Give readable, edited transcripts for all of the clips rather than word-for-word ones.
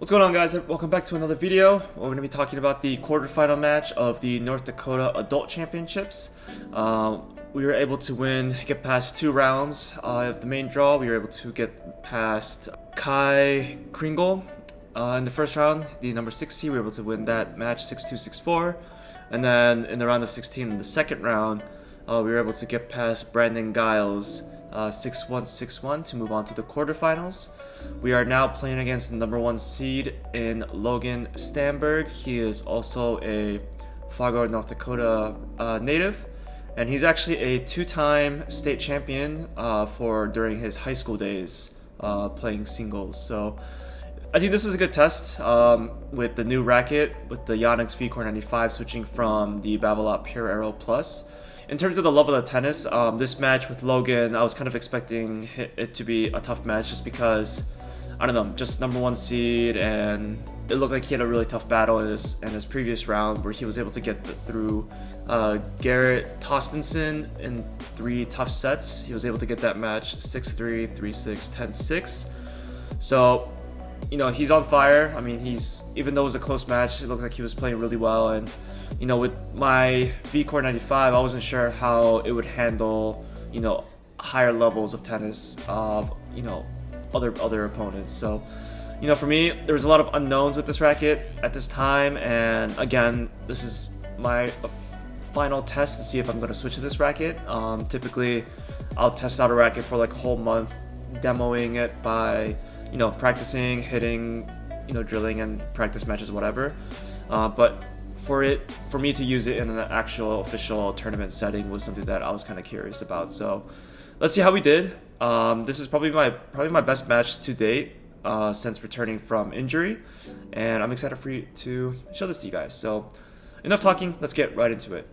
What's going on, guys? Welcome back to another video. We're going to be talking about the quarterfinal match of the North Dakota Adult Championships. We were able to get past 2 rounds of the main draw. We were able to get past Kai Kringle in the first round, the number 6 seed. We were able to win that match 6-2, 6-4. And then in the round of 16, in the second round, we were able to get past Brandon Giles 6-1, 6-1 to move on to the quarterfinals. We are now playing against the number 1 seed in Logan Sandberg. He is also a Fargo, North Dakota native, and he's actually a 2-time state champion during his high school days playing singles. So I think this is a good test with the new racket, with the Yonex V-Core95 switching from the Babolat Pure Aero Plus. In terms of the level of tennis, this match with Logan, I was kind of expecting it to be a tough match just because, I don't know, just number 1 seed, and it looked like he had a really tough battle in his previous round where he was able to get through Garrett Tostenson in 3 tough sets. He was able to get that match 6-3, 3-6, 10-6. So, you know, he's on fire. I mean, even though it was a close match, it looks like he was playing really well. And you know, with my V-Core95, I wasn't sure how it would handle, you know, higher levels of tennis of, you know, other opponents. So, you know, for me, there was a lot of unknowns with this racket at this time, and again, this is my final test to see if I'm going to switch to this racket. Typically, I'll test out a racket for like a whole month, demoing it by, you know, practicing, hitting, you know, drilling and practice matches, whatever. But for me to use it in an actual official tournament setting was something that I was kind of curious about. So let's see how we did. This is probably my best match to date since returning from injury, and I'm excited for you to show this to you guys. So enough talking, let's get right into it.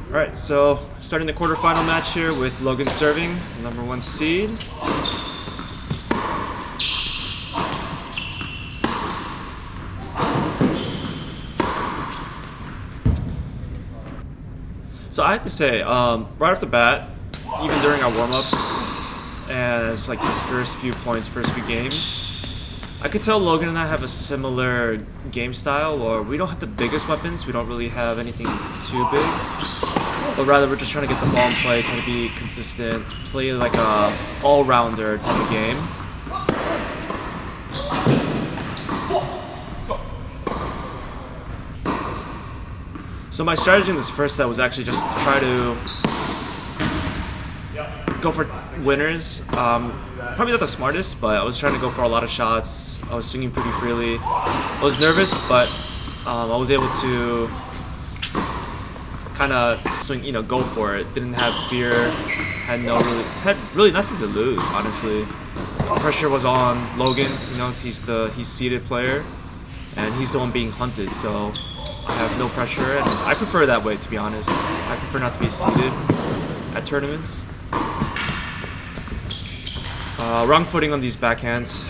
Alright, so starting the quarterfinal match here with Logan serving, number 1 seed. So I have to say, right off the bat, even during our warm-ups, and it's like these first few games, I could tell Logan and I have a similar game style, or we don't have the biggest weapons, we don't really have anything too big. But rather, we're just trying to get the ball in play, trying to be consistent, play like a all-rounder type of game. So my strategy in this first set was actually just to try to go for winners. Probably not the smartest, but I was trying to go for a lot of shots. I was swinging pretty freely. I was nervous, but I was able to kind of swing, you know, go for it. Didn't have fear, had really nothing to lose, honestly. Pressure was on Logan, you know, he's seeded player, and he's the one being hunted, so I have no pressure, and I prefer that way, to be honest. I prefer not to be seeded at tournaments. Wrong footing on these backhands.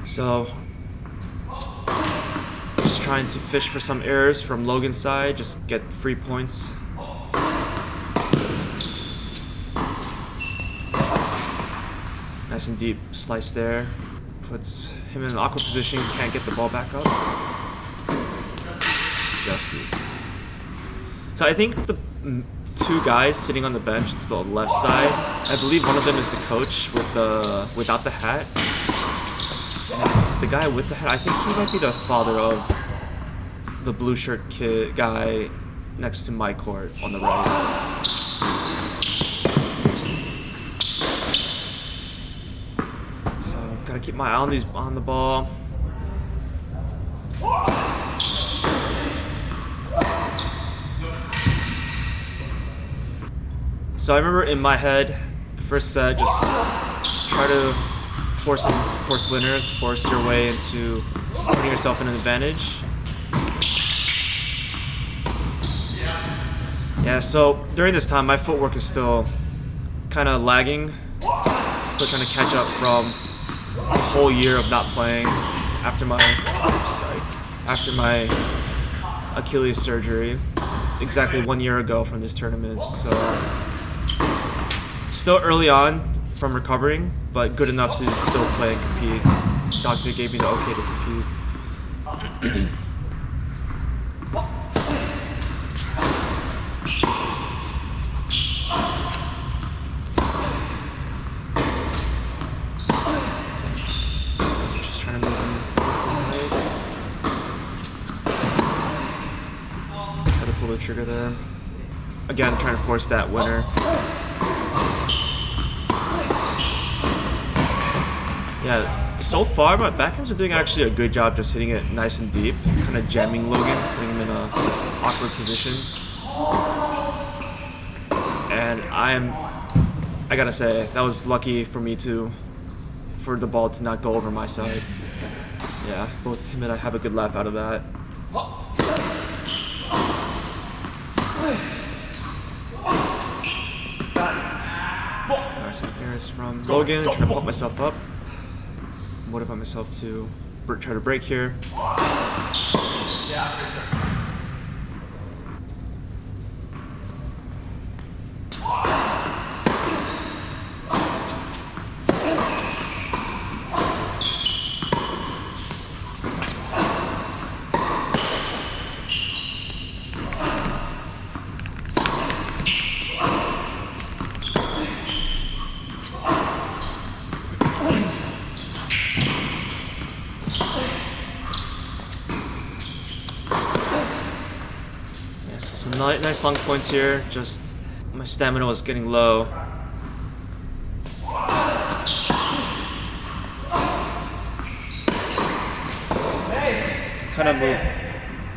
So, just trying to fish for some errors from Logan's side, just get free points. Nice and deep slice there. Puts him in an awkward position, can't get the ball back up. Just deep. So I think the 2 guys sitting on the bench to the left side, I believe one of them is the coach without the hat. And the guy with the hat, I think he might be the father of the blue shirt kid guy next to my court on the right. So gotta keep my eye on the ball. So I remember in my head, the first set, just try to force winners, force your way into putting yourself in an advantage. Yeah, so during this time, my footwork is still kind of lagging. Still trying to catch up from a whole year of not playing after my Achilles surgery exactly 1 year ago from this tournament. So still early on from recovering, but good enough to still play and compete. Doctor gave me the okay to compete. Just trying to move him left and right. Try to pull the trigger there. Again, trying to force that winner. Yeah, so far my backhands are doing actually a good job just hitting it nice and deep, kind of jamming Logan, putting him in a awkward position. And I gotta say, that was lucky for me for the ball to not go over my side. Yeah, both him and I have a good laugh out of that. Alright, some errors from Logan, trying to pump myself up. Modify myself to try to break here. Yeah, for sure. Nice long points here, just my stamina was getting low. Kind of moved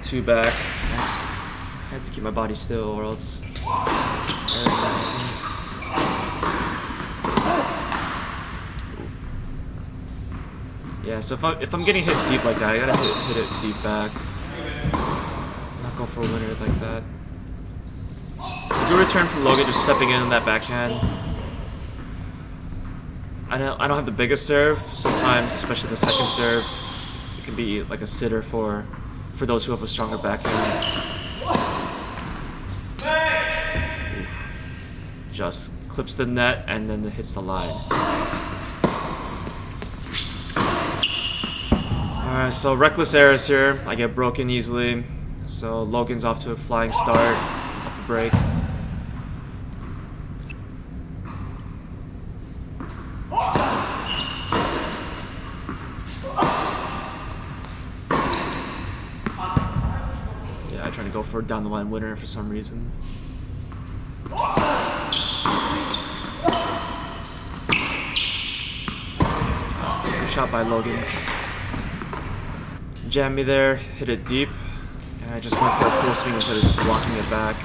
two back. I had to keep my body still or else. Yeah, so if I'm getting hit deep like that, I gotta hit it deep back. Not go for a winner like that. So do a return from Logan, just stepping in on that backhand. I don't have the biggest serve. Sometimes, especially the second serve, it can be like a sitter for those who have a stronger backhand. Oof. Just clips the net and then it hits the line. Alright, so reckless errors here. I get broken easily. So Logan's off to a flying start. Up the break. Yeah, I trying to go for a down the line winner for some reason. Good shot by Logan. Jammed me there, hit it deep, and I just went for a full swing instead of just blocking it back.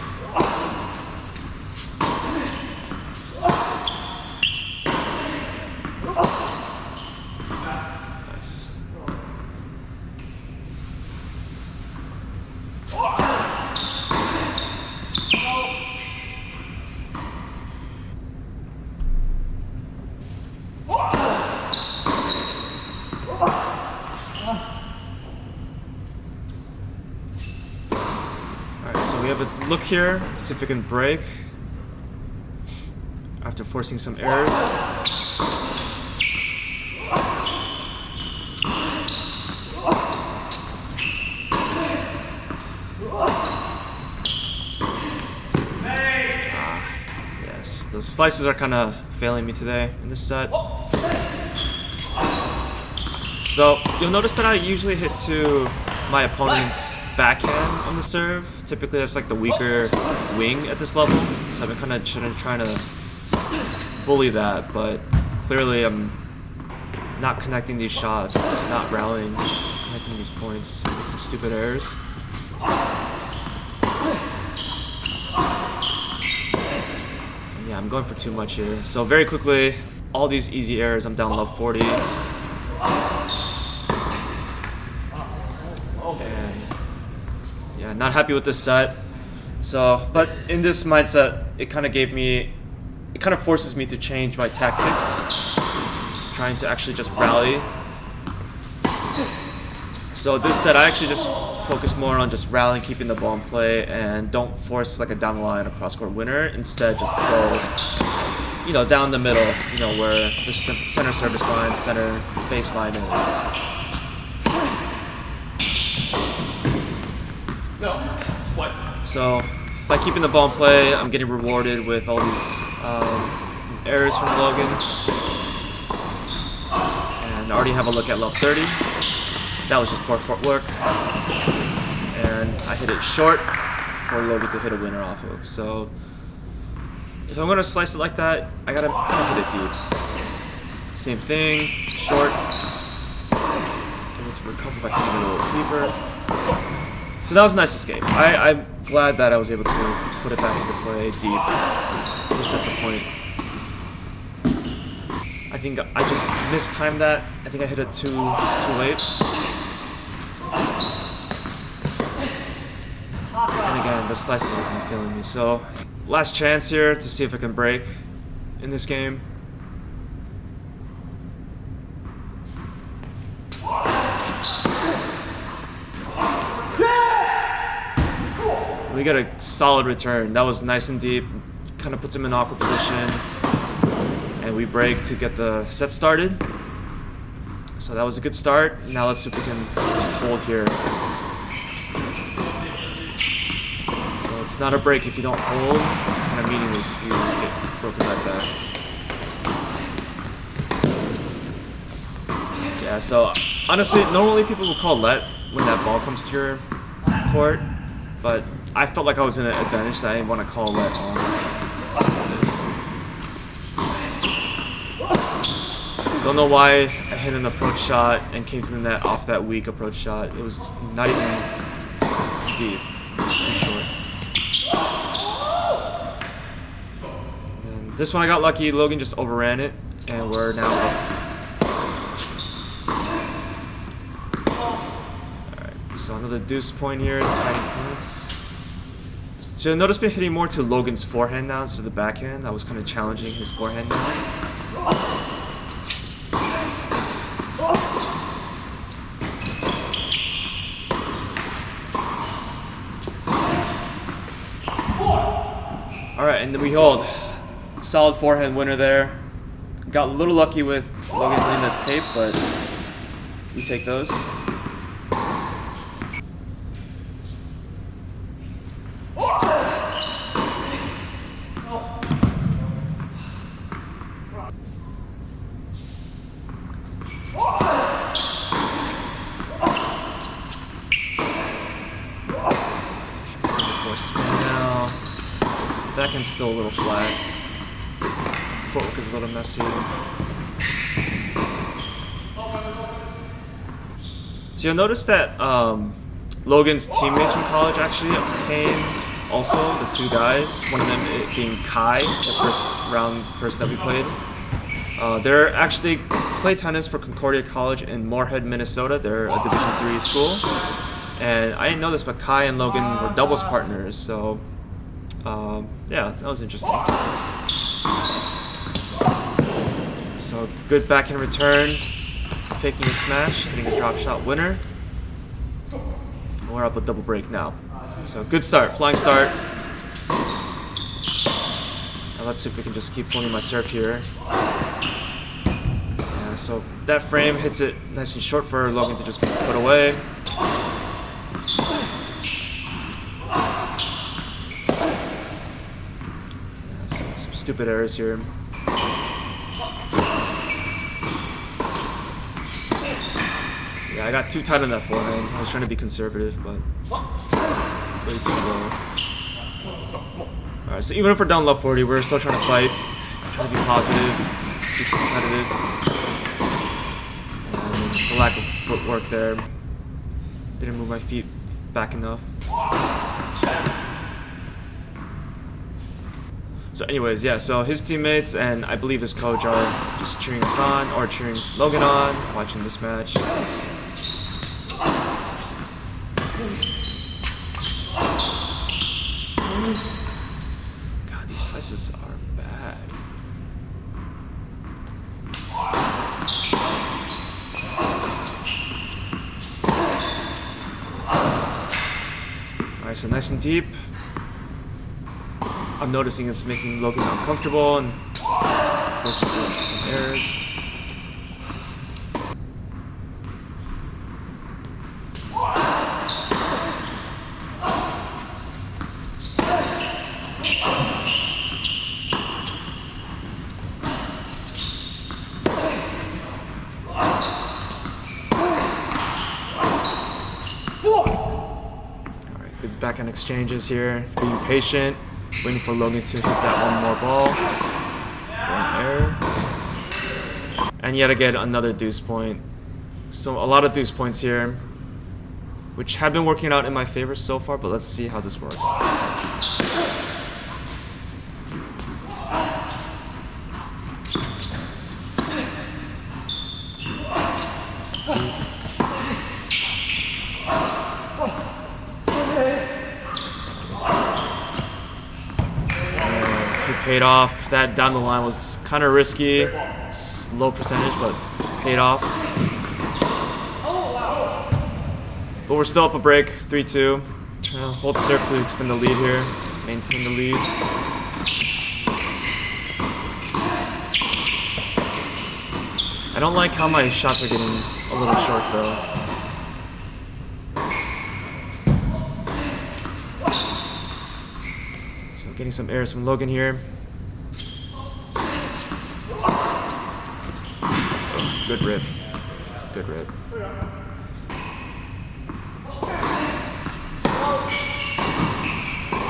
Nice. We have a look here to see if we can break after forcing some errors. Yes, the slices are kind of failing me today in this set. So you'll notice that I usually hit to my opponent's backhand on the serve. Typically that's like the weaker wing at this level, so I've been kind of trying to bully that, but clearly I'm not connecting these shots, not rallying, connecting these points, making stupid errors. And yeah, I'm going for too much here. So very quickly, all these easy errors, I'm down low 40. And yeah, not happy with this set. So, but in this mindset, it kind of forces me to change my tactics, trying to actually just rally. So this set, I actually just focus more on just rallying, keeping the ball in play, and don't force like a down the line or cross-court winner. Instead, just go, down the middle, where the center service line, center baseline is. So by keeping the ball in play, I'm getting rewarded with all these errors from Logan. And I already have a look at level 30. That was just poor footwork. And I hit it short for Logan to hit a winner off of. So if I'm going to slice it like that, I gotta hit it deep. Same thing, short. Able to recover by hitting it a little deeper. So that was a nice escape. I'm glad that I was able to put it back into play deep, reset the point. I think I just mistimed that. I think I hit it too late. And again, the slices are kind of feeling me. So last chance here to see if I can break in this game. We got a solid return. That was nice and deep. Kind of puts him in an awkward position. And we break to get the set started. So that was a good start. Now let's see if we can just hold here. So it's not a break if you don't hold. It's kind of meaningless if you get broken right back. Yeah, so honestly, normally people will call let when that ball comes to your court. But I felt like I was in an advantage, so I didn't want to call let on this. Don't know why I hit an approach shot and came to the net off that weak approach shot. It was not even deep. It was too short. And this one I got lucky. Logan just overran it, and we're now up. Alright, so another deuce point here, deciding points. So you'll notice me hitting more to Logan's forehand now instead of the backhand. I was kind of challenging his forehand now. Alright, and then we hold. Solid forehand winner there. Got a little lucky with Logan hitting the tape, but we take those. Backhand's still a little flat. Footwork is a little messy. So you'll notice that Logan's teammates from college actually came also, the two guys. One of them being Kai, the first round person that we played. They're actually play tennis for Concordia College in Moorhead, Minnesota. They're a Division III school. And I didn't know this, but Kai and Logan were doubles partners, so yeah, that was interesting. So good backhand return, faking a smash, hitting a drop shot winner. We're up a double break now. So good start, flying start. Now let's see if we can just keep pulling my serve here. Yeah, so that frame hits it nice and short for Logan to just put away. Stupid errors here. Yeah, I got too tight on that forehand. I was trying to be conservative, but way too low. Alright, so even if we're down love 40, we're still trying to fight. Trying to be positive, be competitive. And the lack of footwork there. Didn't move my feet back enough. So anyways, yeah, so his teammates and I believe his coach are just cheering us on, or cheering Logan on, watching this match. God, these slices are bad. Alright, so nice and deep. I'm noticing it's making Logan uncomfortable and forces some errors. Alright, good backhand exchanges here. Being patient. Waiting for Logan to hit that one more ball for an error. And yet again, another deuce point. So a lot of deuce points here, which have been working out in my favor so far, but let's see how this works. Paid off. That down the line was kind of risky. It's low percentage, but paid off. But we're still up a break, 3-2. Trying to hold serve to extend the lead here, maintain the lead. I don't like how my shots are getting a little short though. So getting some errors from Logan here. Good rip. Good rip.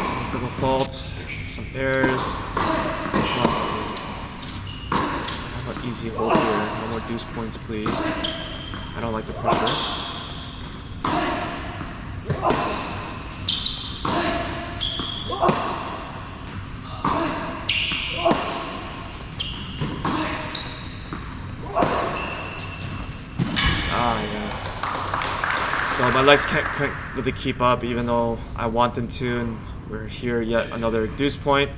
Some double fault. Some errors. Have an easy hold here. No more deuce points, please. I don't like the pressure. So my legs can't really keep up even though I want them to, and we're here yet another deuce point.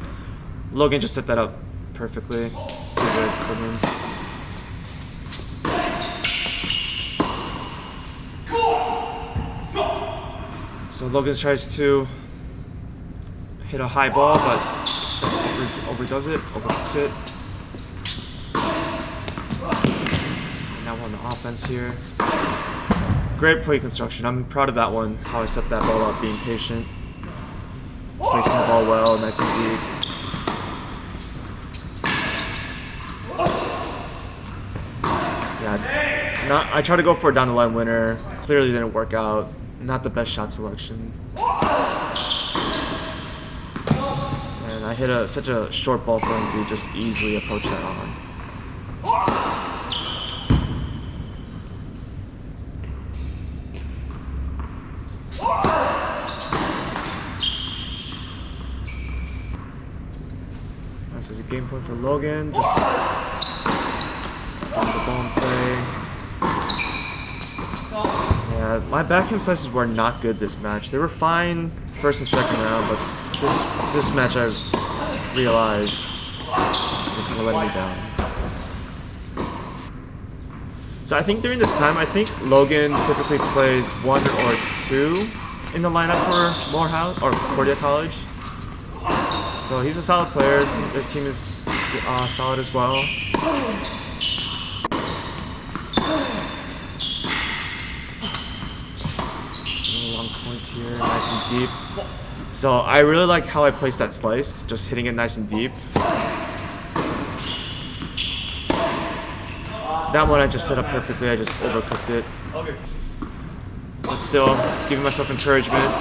Logan just set that up perfectly. Too good for him. So Logan tries to hit a high ball, but overdoes it, overcooks it. And now we're on the offense here. Great play construction. I'm proud of that one, how I set that ball up, being patient. Placing the ball well, nice and deep. Yeah, I tried to go for a down the line winner. Clearly didn't work out. Not the best shot selection. And I hit such a short ball for him to just easily approach that on. This is a game point for Logan. Just find the ball and play. Yeah, my backhand slices were not good this match. They were fine first and second round, but this match I realized it's been kind of letting me down. So I think during this time, I think Logan typically plays 1 or 2 in the lineup for Morehouse or Concordia College. So he's a solid player. Their team is solid as well. Long point here, nice and deep. So I really like how I placed that slice, just hitting it nice and deep. That one I just set up perfectly. I just overcooked it. But still, giving myself encouragement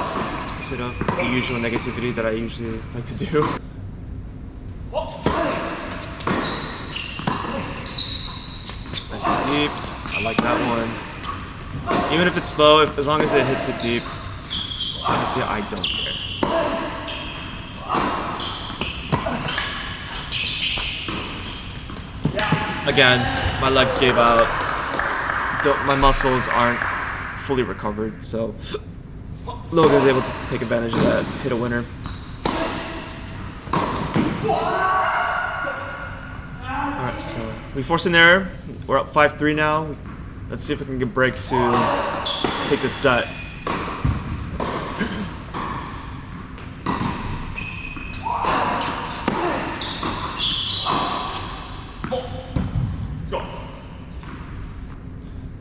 instead of the usual negativity that I usually like to do. Nice and deep. I like that one. Even if it's slow, as long as it hits it deep, honestly, I don't care. Again, my legs gave out. My muscles aren't fully recovered, so Logan was able to take advantage of that, hit a winner. So we forced an error. We're up 5-3 now. Let's see if we can get a break to take the set.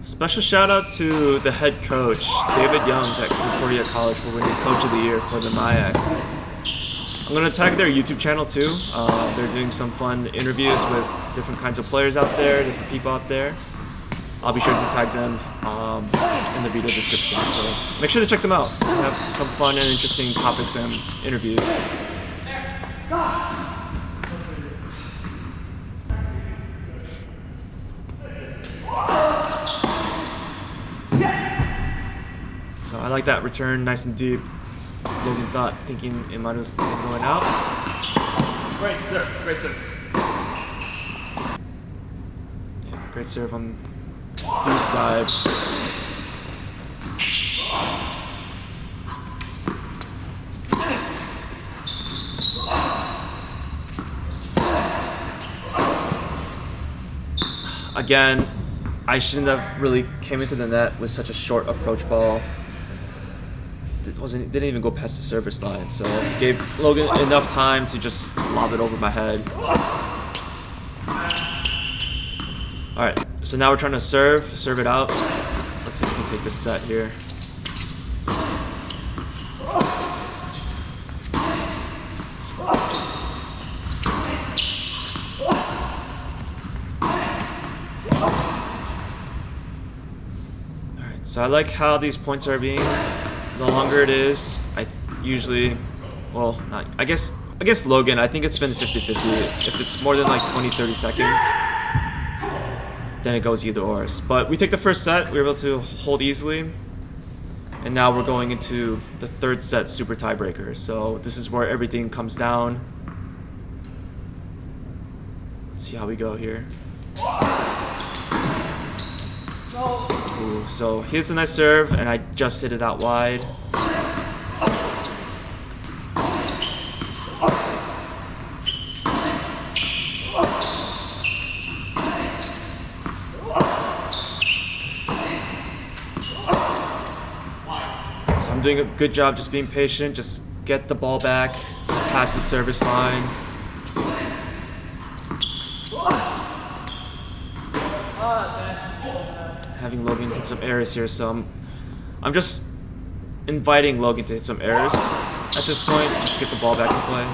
Special shout out to the head coach, David Youngs at Concordia College, for winning Coach of the Year for the MIAC. I'm going to tag their YouTube channel too. They're doing some fun interviews with different kinds of players out there, different people out there. I'll be sure to tag them in the video description, so make sure to check them out. They have some fun and interesting topics and interviews. So I like that return, nice and deep. Logan thinking it might have been going out. Great serve, great serve. Yeah, great serve on Deuce side. Again, I shouldn't have really came into the net with such a short approach ball. Didn't even go past the service line, so gave Logan enough time to just lob it over my head. Alright, so now we're trying to serve it out. Let's see if we can take this set here. Alright, so I like how these points are being. The longer it is, I guess Logan, I think it's been 50-50. If it's more than like 20-30 seconds, then it goes either or. But we take the first set, we were able to hold easily, and now we're going into the third set super tiebreaker. So this is where everything comes down. Let's see how we go here. Ooh, so he hits a nice serve, and I just hit it out wide. So I'm doing a good job just being patient, just get the ball back, past the service line. Having Logan hit some errors here, so I'm just inviting Logan to hit some errors at this point, just get the ball back in play.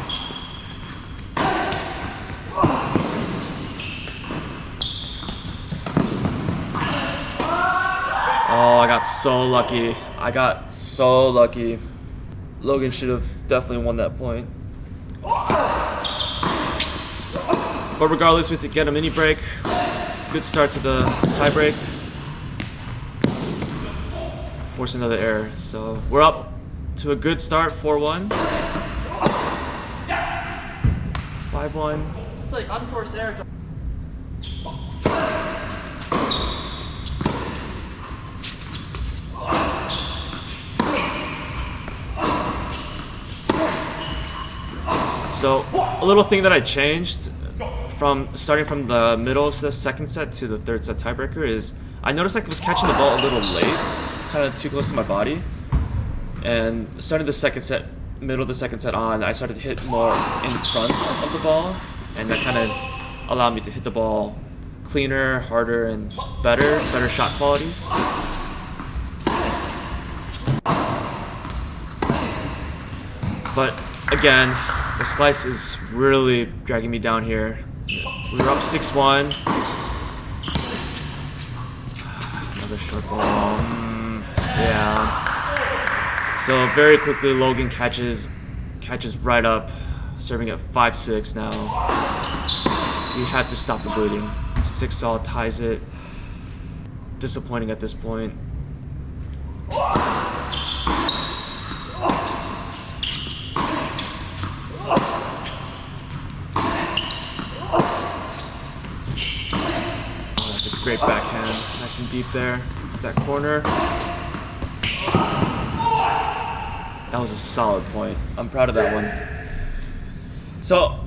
Oh, I got so lucky. Logan should have definitely won that point. But regardless, we have to get a mini break. Good start to the tie break. Force another error. So we're up to a good start, 4-1. 5-1. It's like unforced error. So a little thing that I changed from starting from the middle of the second set to the third set tiebreaker is I noticed I was catching the ball a little late, kind of too close to my body, and starting the second set, middle of the second set on, I started to hit more in front of the ball, and that kind of allowed me to hit the ball cleaner, harder, and better shot qualities. But again, the slice is really dragging me down here. We were up 6-1. Another short ball. Yeah. So very quickly, Logan catches right up, serving at 5-6 now. We have to stop the bleeding. 6-all ties it. Disappointing at this point. Great backhand, nice and deep there to that corner. That was a solid point. I'm proud of that one. So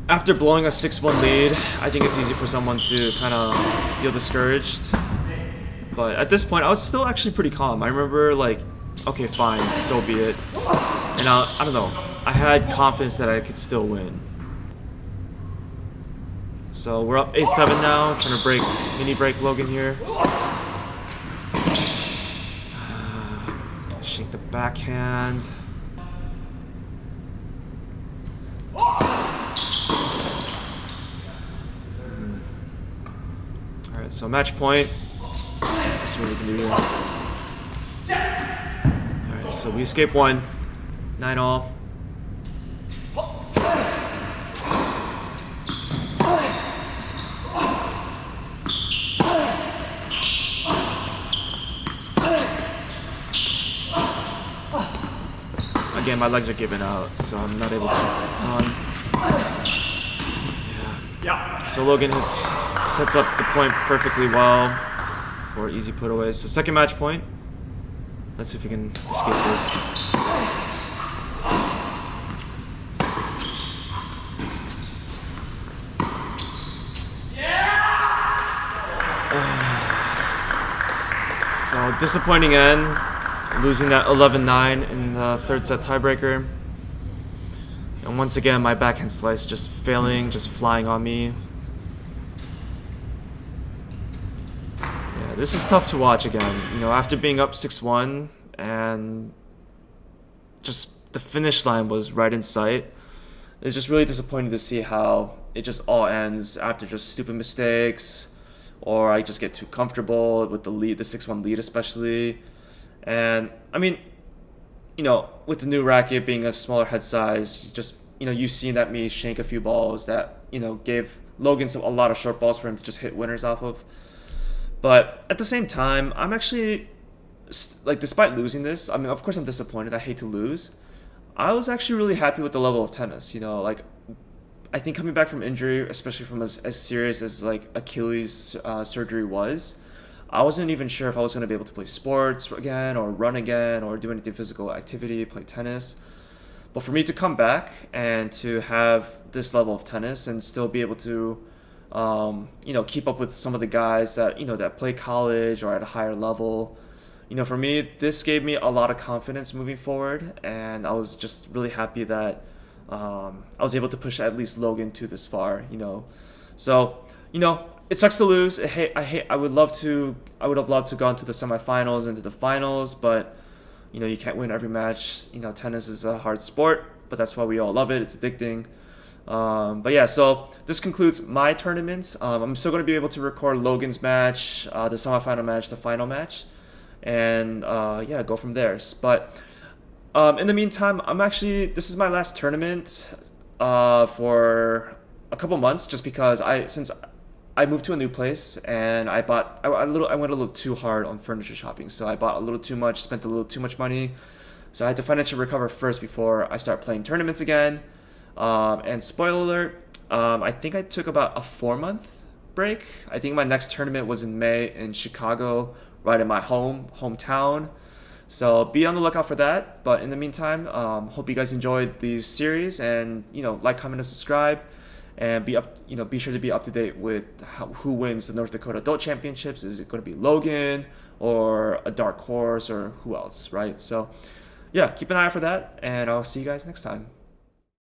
after blowing a 6-1 lead, I think it's easy for someone to kind of feel discouraged. But at this point, I was still actually pretty calm. I remember like, okay, fine, so be it. And I don't know, I had confidence that I could still win. So we're up 8-7 now, trying to mini break Logan here. Shake the backhand. Alright, so match point. Let's see what we can do here. Alright, so we escape 1. 9-all. Again, my legs are giving out, so I'm not able to run. Yeah. So Logan sets up the point perfectly well for easy putaways. So second match point. Let's see if we can escape this. So disappointing end. Losing that 11-9 in the third set tiebreaker. And once again, my backhand slice just failing, just flying on me. Yeah, this is tough to watch again. You know, after being up 6-1 and just the finish line was right in sight, it's just really disappointing to see how it just all ends after just stupid mistakes, or I just get too comfortable with the lead, the 6-1 lead especially. And I mean, you know, with the new racket being a smaller head size, you've seen that me shank a few balls that, you know, gave Logan a lot of short balls for him to just hit winners off of. But at the same time, I'm actually, like, despite losing this, I mean, of course I'm disappointed. I hate to lose. I was actually really happy with the level of tennis, you know, like, I think coming back from injury, especially from as serious as, like, Achilles surgery was, I wasn't even sure if I was going to be able to play sports again or run again or do anything physical activity, play tennis. But for me to come back and to have this level of tennis and still be able to, you know, keep up with some of the guys that, you know, that play college or at a higher level, you know, for me, this gave me a lot of confidence moving forward. And I was just really happy that I was able to push at least Logan to this far, you know. So, you know, it sucks to lose. I would have loved to go into the semifinals, into the finals, but you know, you can't win every match. You know, tennis is a hard sport, but that's why we all love it. It's addicting. But yeah, so this concludes my tournaments. I'm still going to be able to record Logan's match, the semifinal match, the final match, and yeah, go from there. But in the meantime, this is my last tournament for a couple months, just because since I moved to a new place and I went a little too hard on furniture shopping. So I bought a little too much, spent a little too much money. So I had to financially recover first before I start playing tournaments again. And spoiler alert, I think I took about a 4-month break. I think my next tournament was in May in Chicago, right in my hometown. So be on the lookout for that. But in the meantime, hope you guys enjoyed these series, and you know, like, comment, and subscribe. And be sure to be up to date with who wins the North Dakota Adult Championships. Is it going to be Logan or a dark horse or who else, right? So, yeah, keep an eye out for that, and I'll see you guys next time.